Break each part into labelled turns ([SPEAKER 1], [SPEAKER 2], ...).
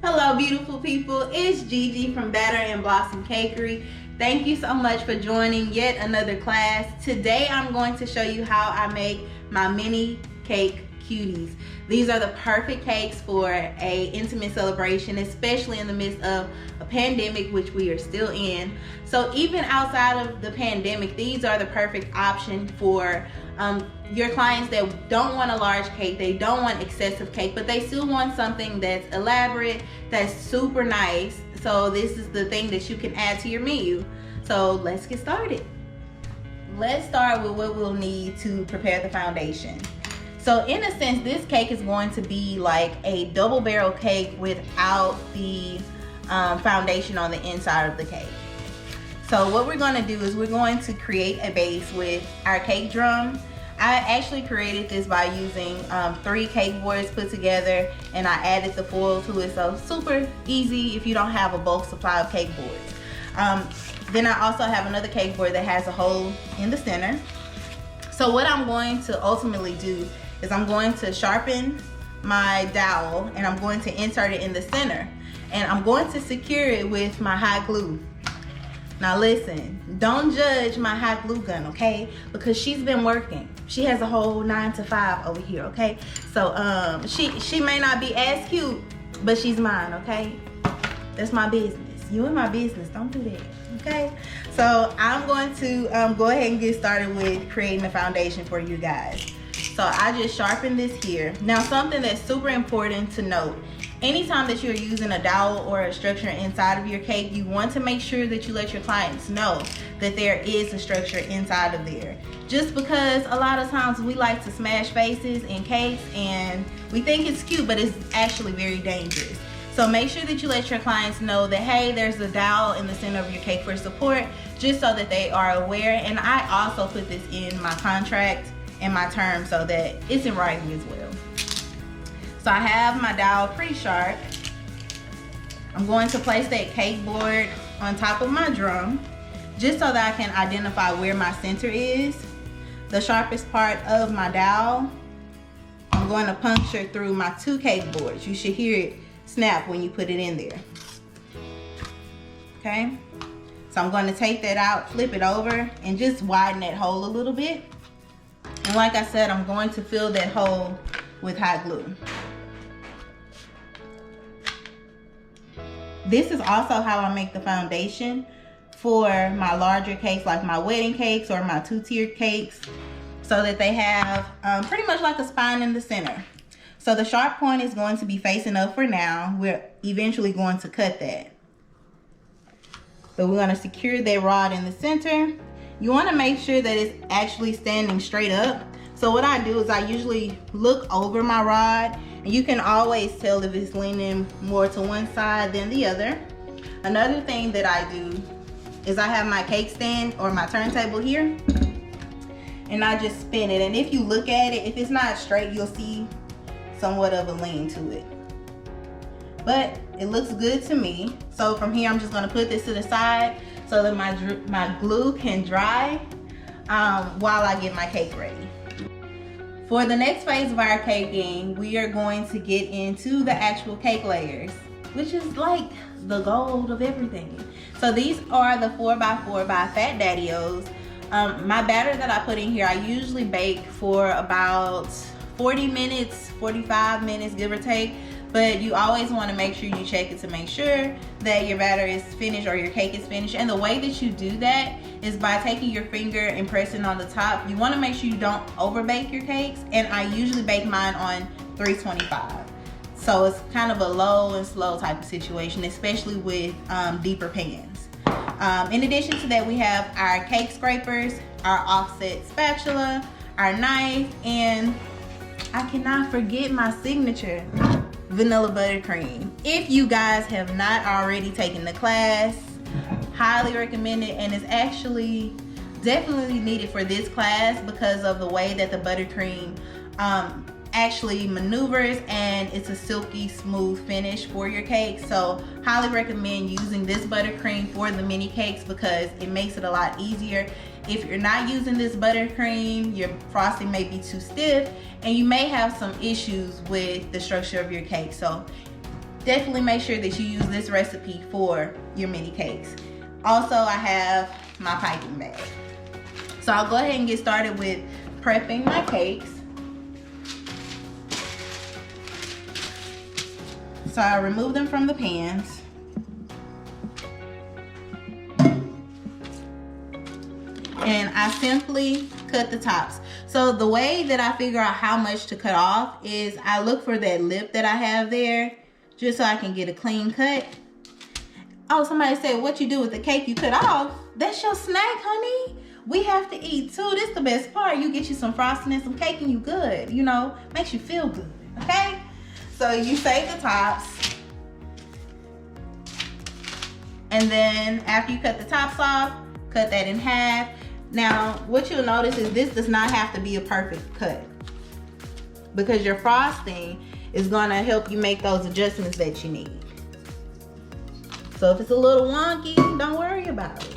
[SPEAKER 1] Hello beautiful people, it's Gigi from Batter and Blossom Cakery. Thank you so much for joining yet another class. Today I'm going to show you how I make my mini cake cuties. These are the perfect cakes for a intimate celebration, especially in the midst of a pandemic, which we are still in. So even outside of the pandemic, these are the perfect option for your clients that don't want a large cake, they don't want excessive cake, but they still want something that's elaborate, that's super nice. So this is the thing that you can add to your menu. So let's get started. Let's start with what we'll need to prepare the foundation. So in a sense, this cake is going to be like a double barrel cake without the foundation on the inside of the cake. So what we're going to do is we're going to create a base with our cake drum. I actually created this by using 3 cake boards put together, and I added the foil to it, so super easy if you don't have a bulk supply of cake boards. Then I also have another cake board that has a hole in the center. So what I'm going to ultimately do is I'm going to sharpen my dowel and I'm going to insert it in the center, and I'm going to secure it with my hot glue. Now listen, don't judge my hot glue gun, okay? Because she's been working. She has a whole 9 to 5 over here, okay? So she may not be as cute, but she's mine, okay? That's my business. You in my business, don't do that, okay? So I'm going to go ahead and get started with creating the foundation for you guys. So I just sharpened this here. Now something that's super important to note, anytime that you're using a dowel or a structure inside of your cake, you want to make sure that you let your clients know that there is a structure inside of there. Just because a lot of times we like to smash faces in cakes and we think it's cute, but it's actually very dangerous. So make sure that you let your clients know that, hey, there's a dowel in the center of your cake for support, just so that they are aware. And I also put this in my contract and my terms so that it's in writing as well. So I have my dowel pretty sharp. I'm going to place that cake board on top of my drum just so that I can identify where my center is. The sharpest part of my dowel, I'm going to puncture through my 2 cake boards. You should hear it snap when you put it in there. Okay? So I'm going to take that out, flip it over, and just widen that hole a little bit. And like I said, I'm going to fill that hole with hot glue. This is also how I make the foundation for my larger cakes, like my wedding cakes or my 2-tiered cakes, so that they have pretty much like a spine in the center. So the sharp point is going to be facing up for now. We're eventually going to cut that. But we're going to secure that rod in the center. You want to make sure that it's actually standing straight up. So what I do is I usually look over my rod, and you can always tell if it's leaning more to one side than the other. Another thing that I do is I have my cake stand or my turntable here, and I just spin it. And if you look at it, if it's not straight, you'll see somewhat of a lean to it. But it looks good to me. So from here, I'm just gonna put this to the side so that my glue can dry while I get my cake ready. For the next phase of our caking, we are going to get into the actual cake layers, which is like the gold of everything. So these are the 4x4 by Fat Daddy-O's. My batter that I put in here, I usually bake for about 40 minutes, 45 minutes, give or take. But you always want to make sure you check it to make sure that your batter is finished or your cake is finished. And the way that you do that is by taking your finger and pressing on the top. You want to make sure you don't over bake your cakes. And I usually bake mine on 325. So it's kind of a low and slow type of situation, especially with deeper pans. In addition to that, we have our cake scrapers, our offset spatula, our knife, and I cannot forget my signature, vanilla buttercream. If you guys have not already taken the class, highly recommend it, and it's actually definitely needed for this class because of the way that the buttercream actually maneuvers, and it's a silky smooth finish for your cake. So highly recommend using this buttercream for the mini cakes because it makes it a lot easier. If you're not using this buttercream, your frosting may be too stiff and you may have some issues with the structure of your cake. So definitely make sure that you use this recipe for your mini cakes. Also, I have my piping bag. So I'll go ahead and get started with prepping my cakes. So I remove them from the pans. And I simply cut the tops. So the way that I figure out how much to cut off is I look for that lip that I have there, just so I can get a clean cut. Oh, somebody said, what you do with the cake you cut off? That's your snack, honey. We have to eat too. This is the best part. You get you some frosting and some cake and you good. You know, makes you feel good, okay? So you save the tops. And then after you cut the tops off, cut that in half. Now, what you'll notice is this does not have to be a perfect cut, because your frosting is gonna help you make those adjustments that you need. So if it's a little wonky, don't worry about it.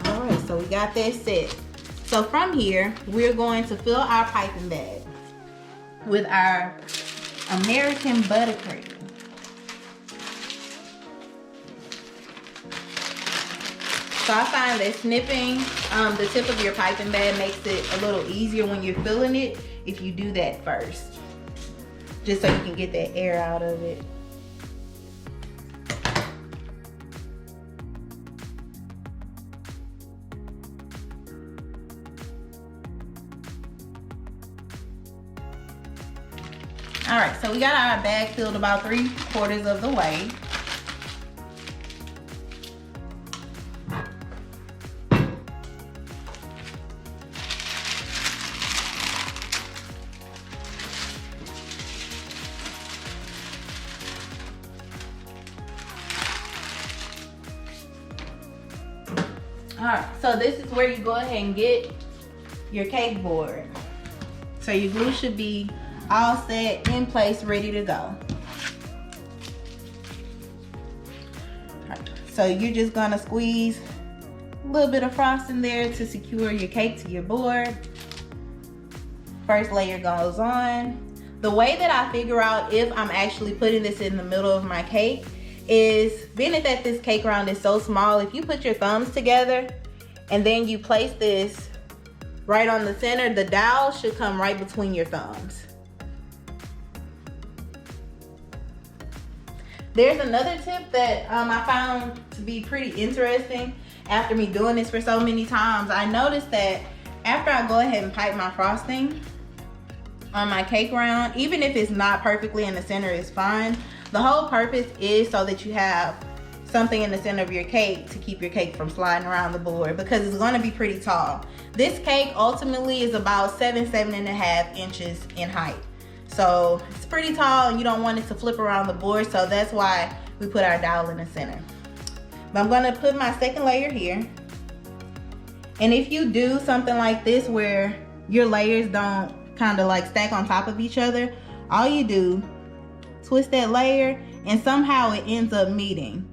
[SPEAKER 1] All right, so we got that set. So from here, we're going to fill our piping bag with our American buttercream. So I find that snipping the tip of your piping bag makes it a little easier when you're filling it if you do that first, just so you can get that air out of it. All right, so we got our bag filled about 3/4 of the way. All right, so this is where you go ahead and get your cake board. So your glue should be all set, in place, ready to go. Right, so you're just gonna squeeze a little bit of frosting there to secure your cake to your board. First layer goes on. The way that I figure out if I'm actually putting this in the middle of my cake is, being that this cake round is so small, if you put your thumbs together and then you place this right on the center, the dowel should come right between your thumbs. There's another tip that I found to be pretty interesting after me doing this for so many times. I noticed that after I go ahead and pipe my frosting on my cake round, even if it's not perfectly in the center, it's fine. The whole purpose is so that you have something in the center of your cake to keep your cake from sliding around the board, because it's going to be pretty tall. This cake ultimately is about 7.5 inches in height. So it's pretty tall and you don't want it to flip around the board, so that's why we put our dowel in the center. But I'm gonna put my second layer here. And if you do something like this where your layers don't kind of like stack on top of each other, all you do, twist that layer and somehow it ends up meeting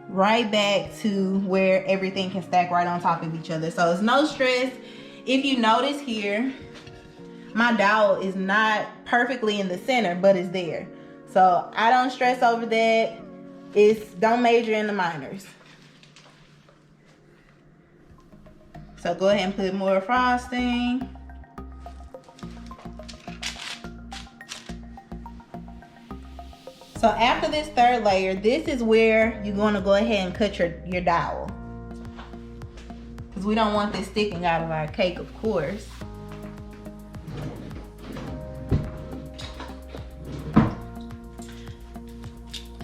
[SPEAKER 1] right back to where everything can stack right on top of each other. So it's no stress. If you notice here, my dowel is not perfectly in the center, but it's there. So I don't stress over that. Don't major in the minors. So go ahead and put more frosting. So after this third layer, this is where you're gonna go ahead and cut your dowel, because we don't want this sticking out of our cake, of course.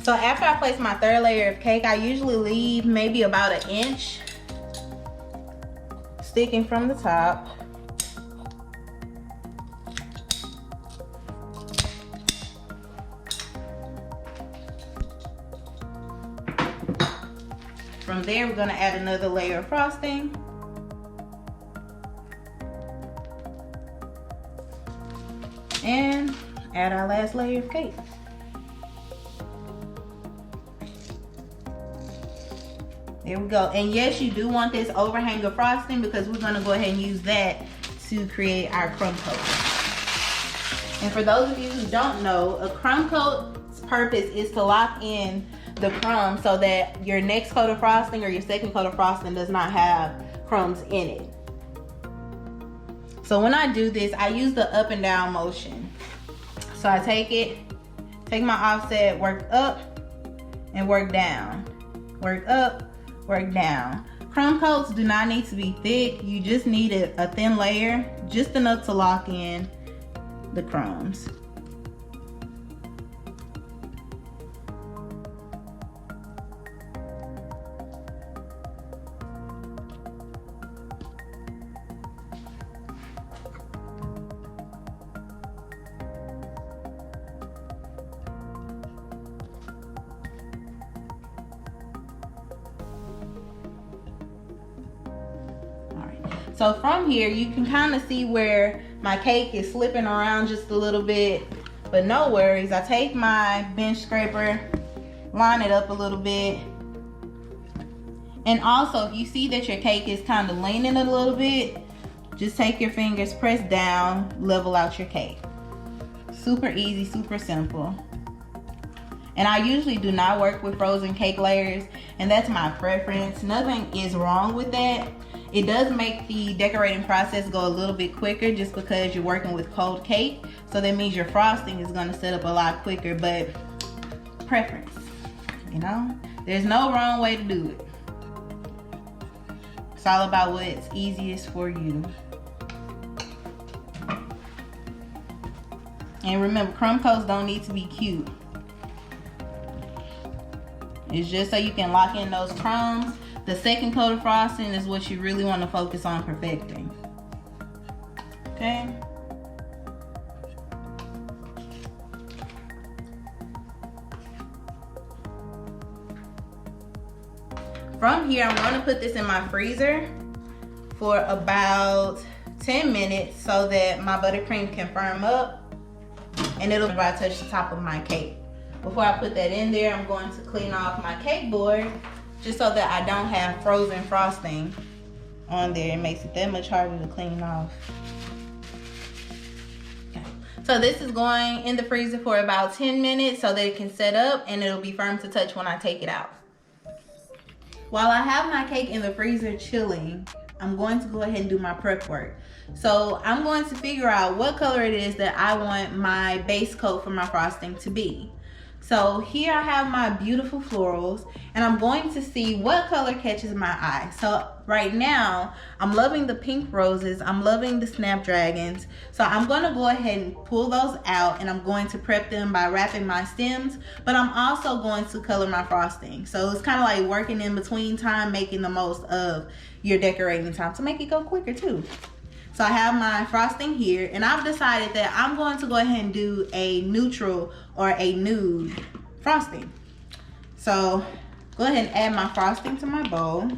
[SPEAKER 1] So after I place my third layer of cake, I usually leave maybe about 1 inch sticking from the top. From there, we're gonna add another layer of frosting. And add our last layer of cake. There we go. And yes, you do want this overhang of frosting because we're gonna go ahead and use that to create our crumb coat. And for those of you who don't know, a crumb coat's purpose is to lock in the crumbs so that your next coat of frosting or your second coat of frosting does not have crumbs in it. So when I do this, I use the up and down motion. So I take my offset, work up and work down. Work up, work down. Crumb coats do not need to be thick. You just need a thin layer, just enough to lock in the crumbs. So from here, you can kind of see where my cake is slipping around just a little bit, but no worries. I take my bench scraper, line it up a little bit. And also, if you see that your cake is kind of leaning a little bit, just take your fingers, press down, level out your cake. Super easy, super simple. And I usually do not work with frozen cake layers, and that's my preference. Nothing is wrong with that. It does make the decorating process go a little bit quicker just because you're working with cold cake. So that means your frosting is gonna set up a lot quicker, but preference, you know? There's no wrong way to do it. It's all about what's easiest for you. And remember, crumb coats don't need to be cute. It's just so you can lock in those crumbs. The second coat of frosting is what you really want to focus on perfecting. Okay? From here, I'm going to put this in my freezer for about 10 minutes so that my buttercream can firm up and it'll I touch the top of my cake. Before I put that in there, I'm going to clean off my cake board just so that I don't have frozen frosting on there. It makes it that much harder to clean off. Okay. So this is going in the freezer for about 10 minutes so that it can set up and it'll be firm to touch when I take it out. While I have my cake in the freezer chilling, I'm going to go ahead and do my prep work. So I'm going to figure out what color it is that I want my base coat for my frosting to be. So here I have my beautiful florals and I'm going to see what color catches my eye. So right now, I'm loving the pink roses. I'm loving the snapdragons. So I'm gonna go ahead and pull those out and I'm going to prep them by wrapping my stems, but I'm also going to color my frosting. So it's kind of like working in between time, making the most of your decorating time to make it go quicker too. So I have my frosting here and I've decided that I'm going to go ahead and do a neutral or a nude frosting. So go ahead and add my frosting to my bowl.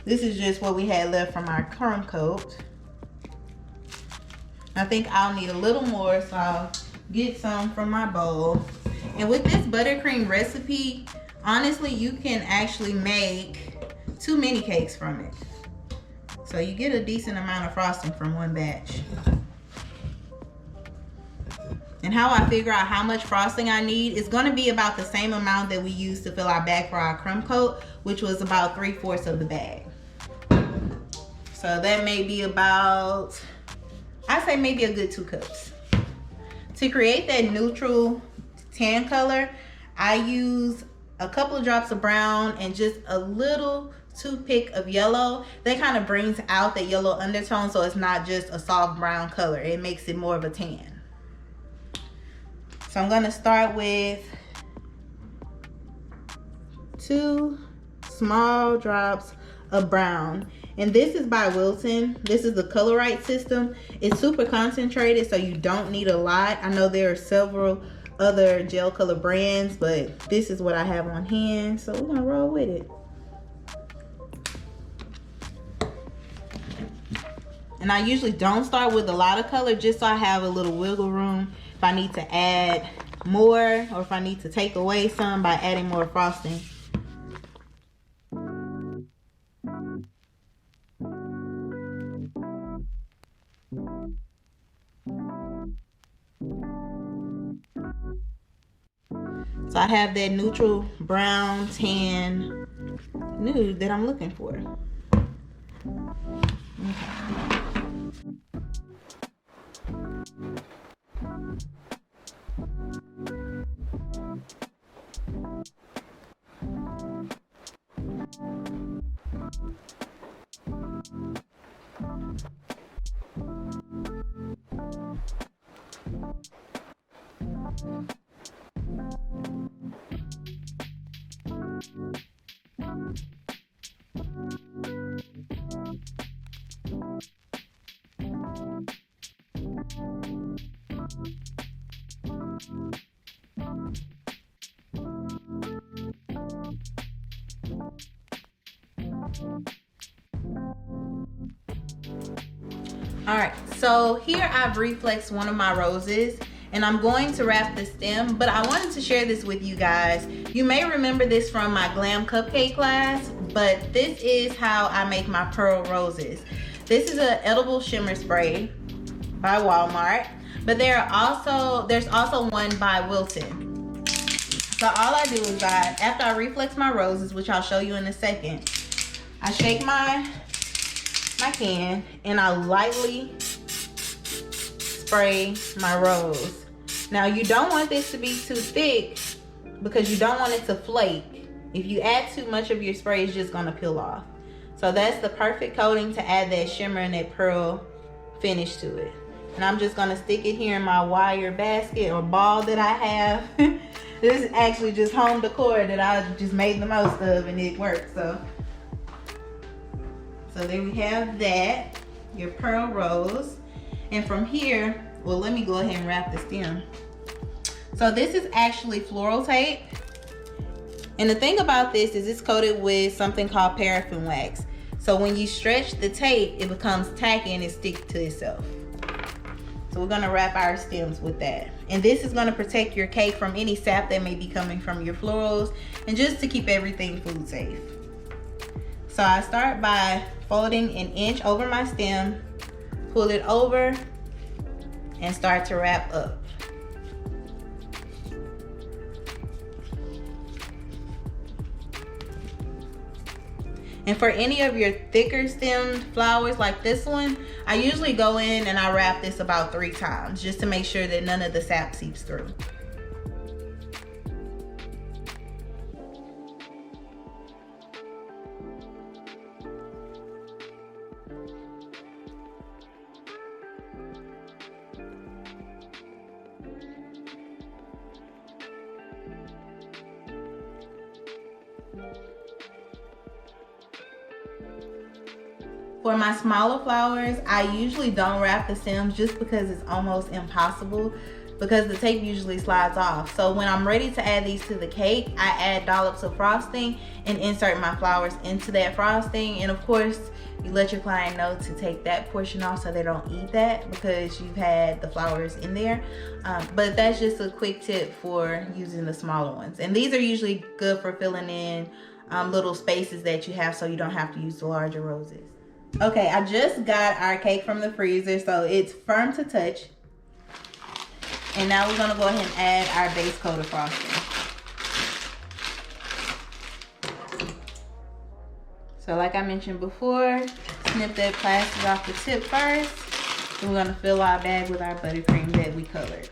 [SPEAKER 1] This is just what we had left from our crumb coat. I think I'll need a little more, so I'll get some from my bowl. And with this buttercream recipe, honestly, you can actually make 2 mini cakes from it. So you get a decent amount of frosting from one batch. And how I figure out how much frosting I need is gonna be about the same amount that we used to fill our bag for our crumb coat, which was about 3/4 of the bag. So that may be about, I'd say maybe a good 2 cups. To create that neutral tan color, I use a couple of drops of brown and just a little toothpick of yellow. That kind of brings out that yellow undertone, so it's not just a soft brown color. It makes it more of a tan. So I'm gonna start with 2 small drops of brown. And this is by Wilton. This is the Colorite system. It's super concentrated, so you don't need a lot. I know there are several other gel color brands, but this is what I have on hand, so we're gonna roll with it. And I usually don't start with a lot of color, just so I have a little wiggle room if I need to add more or if I need to take away some by adding more frosting. So I have that neutral brown tan nude that I'm looking for. Okay. All right, so here I've reflexed one of my roses and I'm going to wrap the stem, but I wanted to share this with you guys. You may remember this from my Glam Cupcake class, but this is how I make my pearl roses. This is an edible shimmer spray by Walmart, but there's also one by Wilton. So all I do is after I reflex my roses, which I'll show you in a second, I shake my can and I lightly spray my rose. Now you don't want this to be too thick because you don't want it to flake. If you add too much of your spray, it's just gonna peel off. So that's the perfect coating to add that shimmer and that pearl finish to it. And I'm just gonna stick it here in my wire basket or ball that I have. This is actually just home decor that I just made the most of and it works. So there we have that, your pearl rose. And from here, well, let me go ahead and wrap the stem. So this is actually floral tape. And the thing about this is it's coated with something called paraffin wax. So when you stretch the tape, it becomes tacky and it sticks to itself. So we're gonna wrap our stems with that. And this is gonna protect your cake from any sap that may be coming from your florals and just to keep everything food safe. So I start by folding an inch over my stem, pull it over, and start to wrap up. And for any of your thicker stemmed flowers like this one, I usually go in and I wrap this about 3 times just to make sure that none of the sap seeps through. For my smaller flowers, I usually don't wrap the stems just because it's almost impossible because the tape usually slides off. So when I'm ready to add these to the cake, I add dollops of frosting and insert my flowers into that frosting. And of course, you let your client know to take that portion off so they don't eat that because you've had the flowers in there. But that's just a quick tip for using the smaller ones. And these are usually good for filling in little spaces that you have so you don't have to use the larger roses. Okay, I just got our cake from the freezer, so it's firm to touch. And now we're gonna go ahead and add our base coat of frosting. So like I mentioned before, snip that plastic off the tip first. Then we're gonna fill our bag with our buttercream that we colored.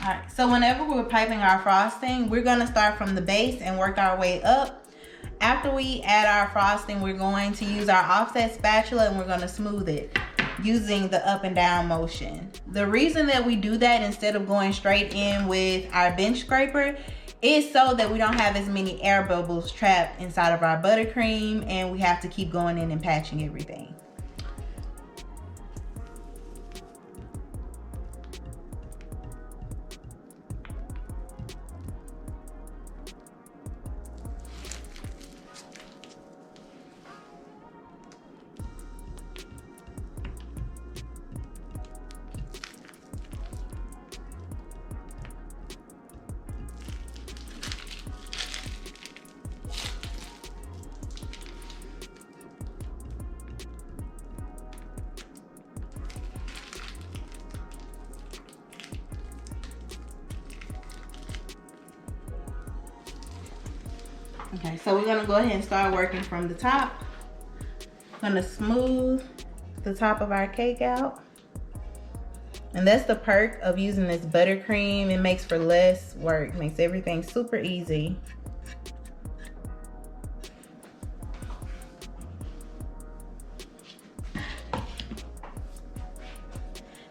[SPEAKER 1] Alright, so whenever we're piping our frosting, we're going to start from the base and work our way up. After we add our frosting, we're going to use our offset spatula and we're going to smooth it using the up and down motion. The reason that we do that instead of going straight in with our bench scraper is so that we don't have as many air bubbles trapped inside of our buttercream and we have to keep going in and patching everything. Okay, so we're gonna go ahead and start working from the top. I'm gonna smooth the top of our cake out. And that's the perk of using this buttercream. It makes for less work, makes everything super easy.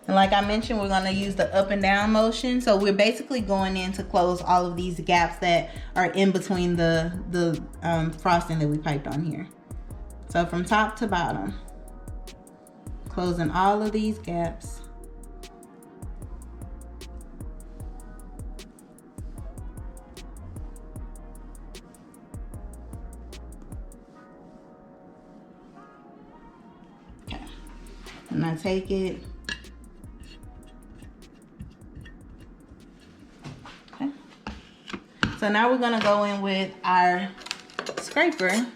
[SPEAKER 1] And like I mentioned, we're gonna use the up and down motion. So we're basically going in to close all of these gaps that are in between the frosting that we piped on here. So from top to bottom, closing all of these gaps. Okay, and I take it. So now we're gonna go in with our scraper.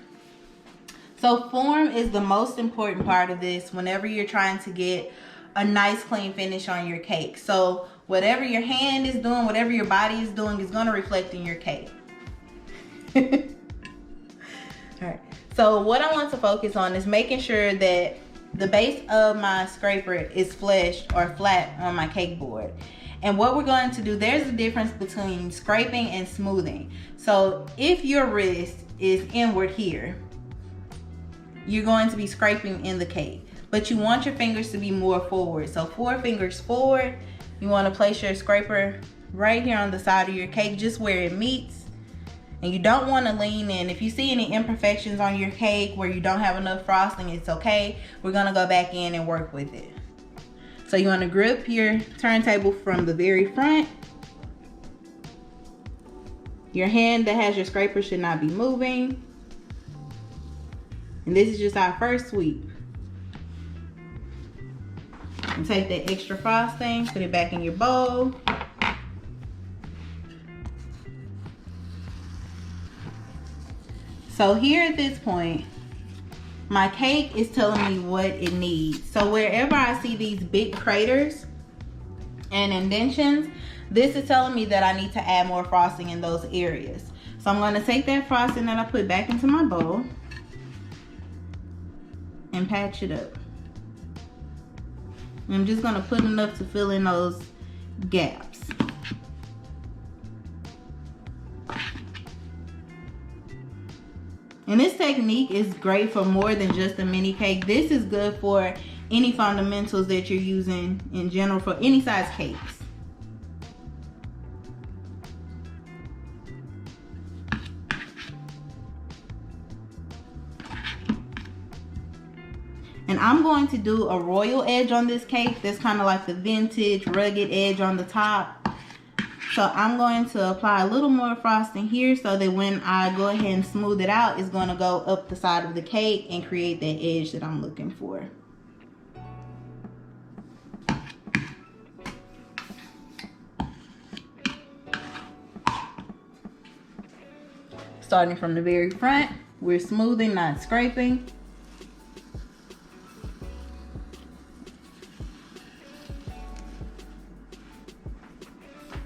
[SPEAKER 1] So form is the most important part of this whenever you're trying to get a nice clean finish on your cake. So whatever your hand is doing, whatever your body is doing is gonna reflect in your cake. All right, so what I want to focus on is making sure that the base of my scraper is flush or flat on my cake board. And what we're going to do, there's a difference between scraping and smoothing. So if your wrist is inward here, you're going to be scraping in the cake, but you want your fingers to be more forward. So 4 fingers forward, you want to place your scraper right here on the side of your cake, just where it meets. And you don't want to lean in. If you see any imperfections on your cake where you don't have enough frosting, it's okay. We're gonna go back in and work with it. So you want to grip your turntable from the very front. Your hand that has your scraper should not be moving. And this is just our first sweep. And take that extra frosting, put it back in your bowl. So here at this point, my cake is telling me what it needs. So wherever I see these big craters and indentions, this is telling me that I need to add more frosting in those areas. So I'm going to take that frosting that I put back into my bowl and patch it up. I'm just going to put enough to fill in those gaps. And this technique is great for more than just a mini cake. This is good for any fundamentals that you're using in general for any size cakes. And I'm going to do a royal edge on this cake. That's kind of like the vintage rugged edge on the top. So I'm going to apply a little more frosting here so that when I go ahead and smooth it out, it's going to go up the side of the cake and create that edge that I'm looking for. Starting from the very front, we're smoothing, not scraping.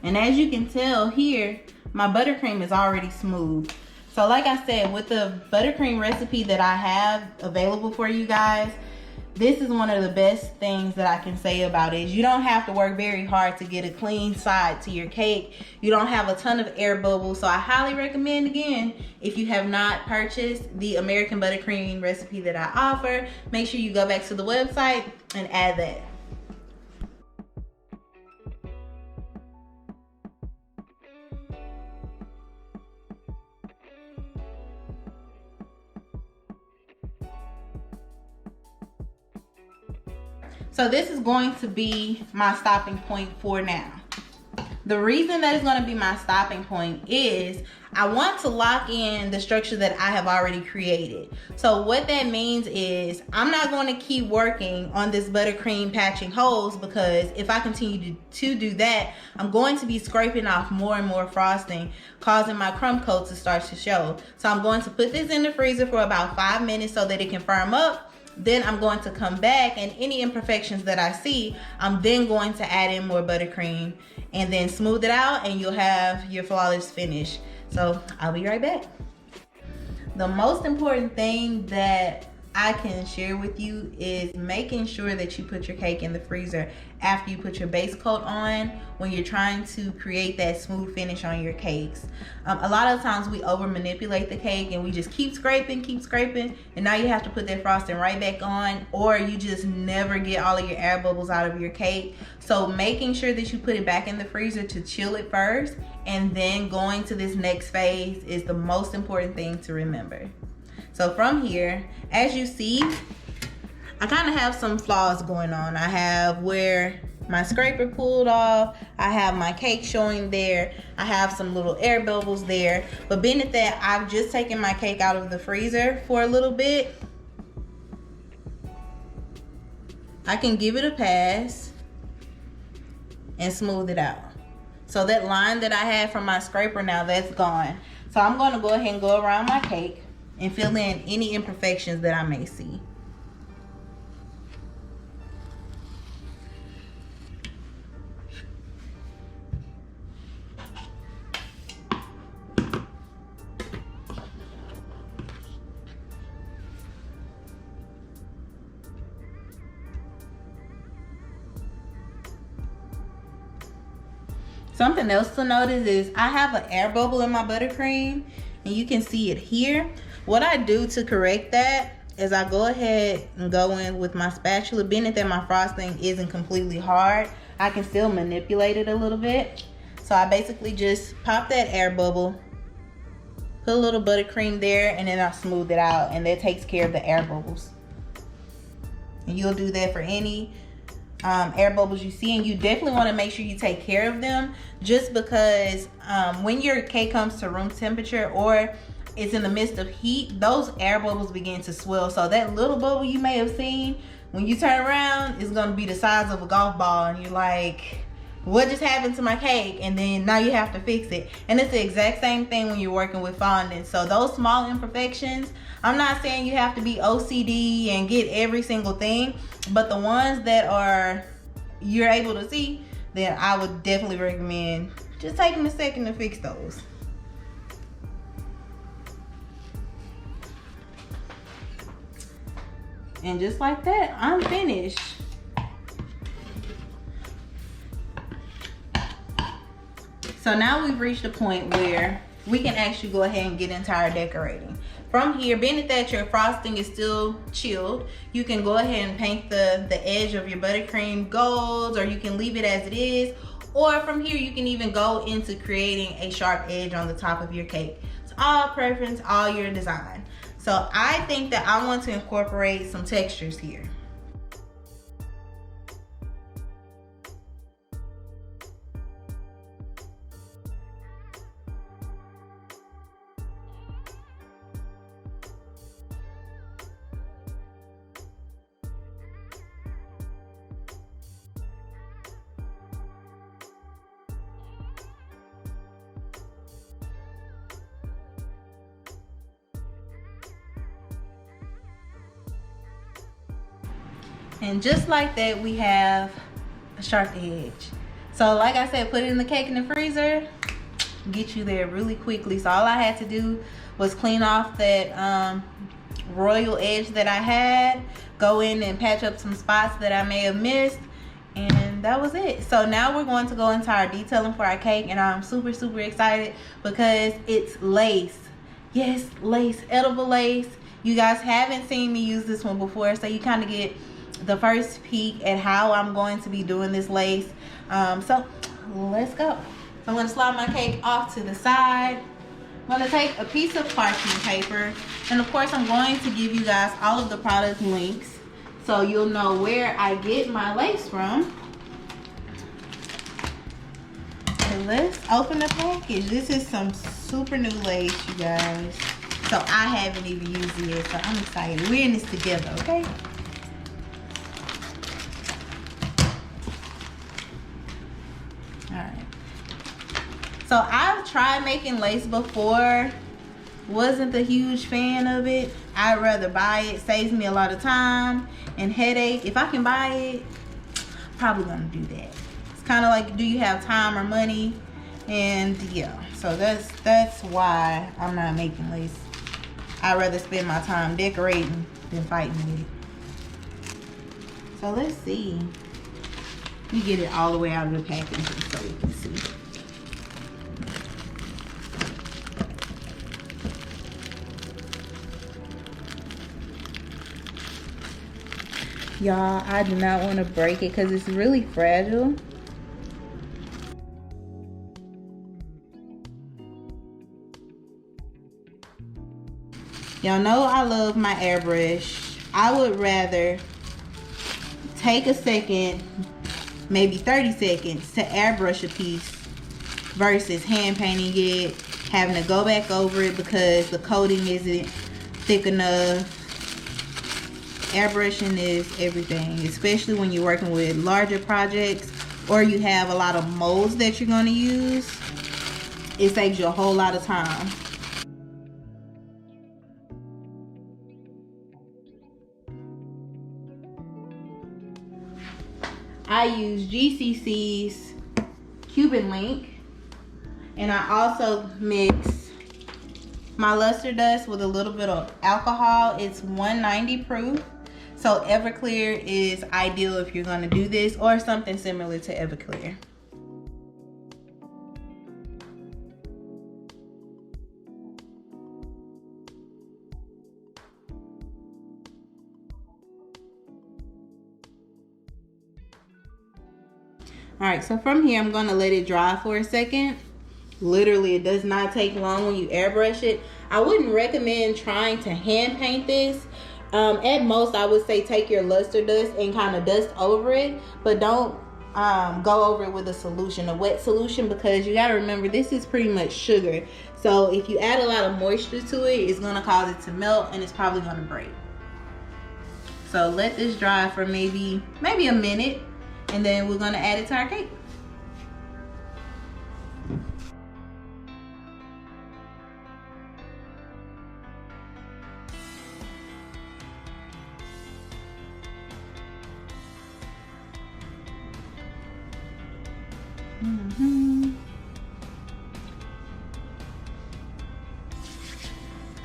[SPEAKER 1] And as you can tell here, my buttercream is already smooth. So like I said, with the buttercream recipe that I have available for you guys, this is one of the best things that I can say about it. Is you don't have to work very hard to get a clean side to your cake. You don't have a ton of air bubbles. So I highly recommend, again, if you have not purchased the American buttercream recipe that I offer, make sure you go back to the website and add that. So this is going to be my stopping point for now. The reason that it's going to be my stopping point is I want to lock in the structure that I have already created. So what that means is I'm not going to keep working on this buttercream patching holes, because if I continue to do that, I'm going to be scraping off more and more frosting, causing my crumb coat to start to show. So I'm going to put this in the freezer for about 5 minutes so that it can firm up. Then I'm going to come back, and any imperfections that I see, I'm then going to add in more buttercream and then smooth it out, and you'll have your flawless finish. So I'll be right back. The most important thing that I can share with you is making sure that you put your cake in the freezer after you put your base coat on when you're trying to create that smooth finish on your cakes. A lot of times we over manipulate the cake and we just keep scraping, and now you have to put that frosting right back on, or you just never get all of your air bubbles out of your cake. So making sure that you put it back in the freezer to chill it first and then going to this next phase is the most important thing to remember. So from here, as you see, I kind of have some flaws going on. I have where my scraper pulled off. I have my cake showing there. I have some little air bubbles there. But being at that, I've just taken my cake out of the freezer for a little bit. I can give it a pass and smooth it out. So that line that I had from my scraper now, that's gone. So I'm going to go ahead and go around my cake and fill in any imperfections that I may see. Something else to notice is I have an air bubble in my buttercream, and you can see it here. What I do to correct that is I go ahead and go in with my spatula. Being that my frosting isn't completely hard, I can still manipulate it a little bit. So I basically just pop that air bubble, put a little buttercream there, and then I smooth it out, and that takes care of the air bubbles. And you'll do that for any air bubbles you see, and you definitely want to make sure you take care of them, just because when your cake comes to room temperature or it's in the midst of heat, those air bubbles begin to swell. So that little bubble you may have seen, when you turn around, is going to be the size of a golf ball, and you're like, what just happened to my cake? And then now you have to fix it. And it's the exact same thing when you're working with fondant. So those small imperfections, I'm not saying you have to be OCD and get every single thing, but the ones that you're able to see, then I would definitely recommend just taking a second to fix those. And just like that, I'm finished. So now we've reached a point where we can actually go ahead and get into our decorating. From here, being that your frosting is still chilled, you can go ahead and paint the edge of your buttercream gold, or you can leave it as it is. Or from here, you can even go into creating a sharp edge on the top of your cake. It's all preference, all your design. So I think that I want to incorporate some textures here. And just like that, we have a sharp edge. So like I said, put it in the cake in the freezer, get you there really quickly. So all I had to do was clean off that royal edge that I had, go in and patch up some spots that I may have missed, and that was it. So now we're going to go into our detailing for our cake, and I'm super excited because it's lace. Yes, lace, edible lace. You guys haven't seen me use this one before, so you kind of get the first peek at how I'm going to be doing this lace. So let's go. So I'm going to slide my cake off to the side. I'm going to take a piece of parchment paper, and of course I'm going to give you guys all of the product links so you'll know where I get my lace from. So let's open the package. This is some super new lace, you guys. So I haven't even used it yet, so I'm excited. We're in this together, okay? So I've tried making lace before, wasn't a huge fan of it. I'd rather buy it, saves me a lot of time and headache. If I can buy it, I'm probably gonna do that. It's kind of like, do you have time or money? And yeah, so that's why I'm not making lace. I'd rather spend my time decorating than fighting with it. So let's see. Let me get it all the way out of the packaging so we can see. Y'all, I do not want to break it because it's really fragile. Y'all know I love my airbrush. I would rather take a second, maybe 30 seconds to airbrush a piece versus hand painting it, having to go back over it because the coating isn't thick enough. Airbrushing is everything, especially when you're working with larger projects or you have a lot of molds that you're going to use. It saves you a whole lot of time. I use GCC's Cuban Link, and I also mix my luster dust with a little bit of alcohol. It's 190 proof, so Everclear is ideal if you're going to do this, or something similar to Everclear. Alright, so from here I'm going to let it dry for a second. Literally, it does not take long when you airbrush it. I wouldn't recommend trying to hand paint this. At most, I would say take your luster dust and kind of dust over it, but don't go over it with a solution, a wet solution, because you got to remember this is pretty much sugar. So if you add a lot of moisture to it, it's going to cause it to melt and it's probably going to break. So let this dry for maybe a minute, and then we're going to add it to our cake.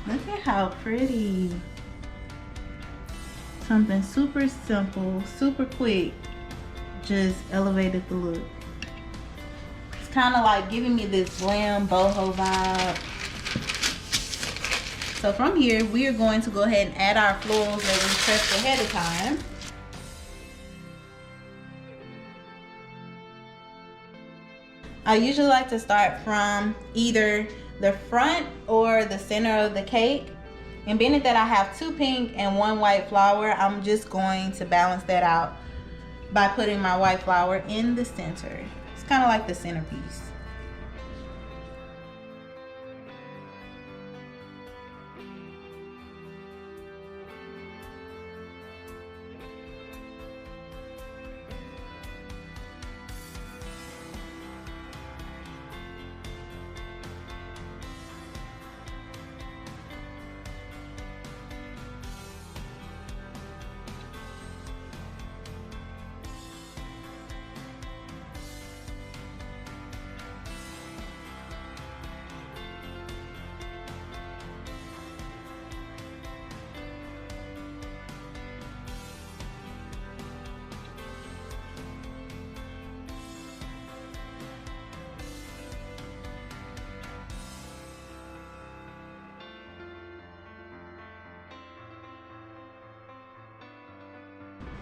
[SPEAKER 1] Look at how pretty. Something super simple, super quick, just elevated the look. It's kind of like giving me this glam boho vibe. So from here, we are going to go ahead and add our florals that we pressed ahead of time. I usually like to start from either the front or the center of the cake. And being that I have 2 pink and 1 white flower, I'm just going to balance that out by putting my white flower in the center. It's kind of like the centerpiece.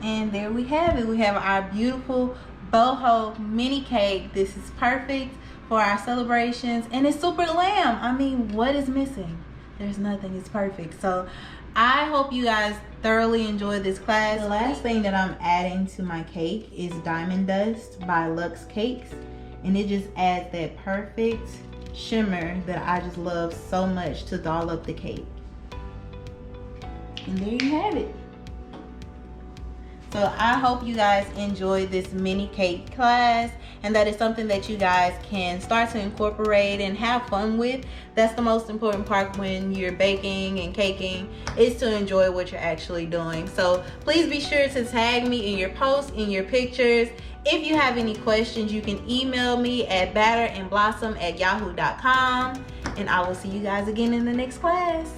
[SPEAKER 1] And there we have it. We have our beautiful boho mini cake. This is perfect for our celebrations, and it's super glam. I mean, what is missing? There's nothing. It's perfect. So I hope you guys thoroughly enjoyed this class. The last thing that I'm adding to my cake is Diamond Dust by Luxe Cakes, and it just adds that perfect shimmer that I just love so much to doll up the cake. And there you have it. So I hope you guys enjoyed this mini cake class, and that is something that you guys can start to incorporate and have fun with. That's the most important part when you're baking and caking, is to enjoy what you're actually doing. So please be sure to tag me in your posts, in your pictures. If you have any questions, you can email me at batterandblossom@yahoo.com, and I will see you guys again in the next class.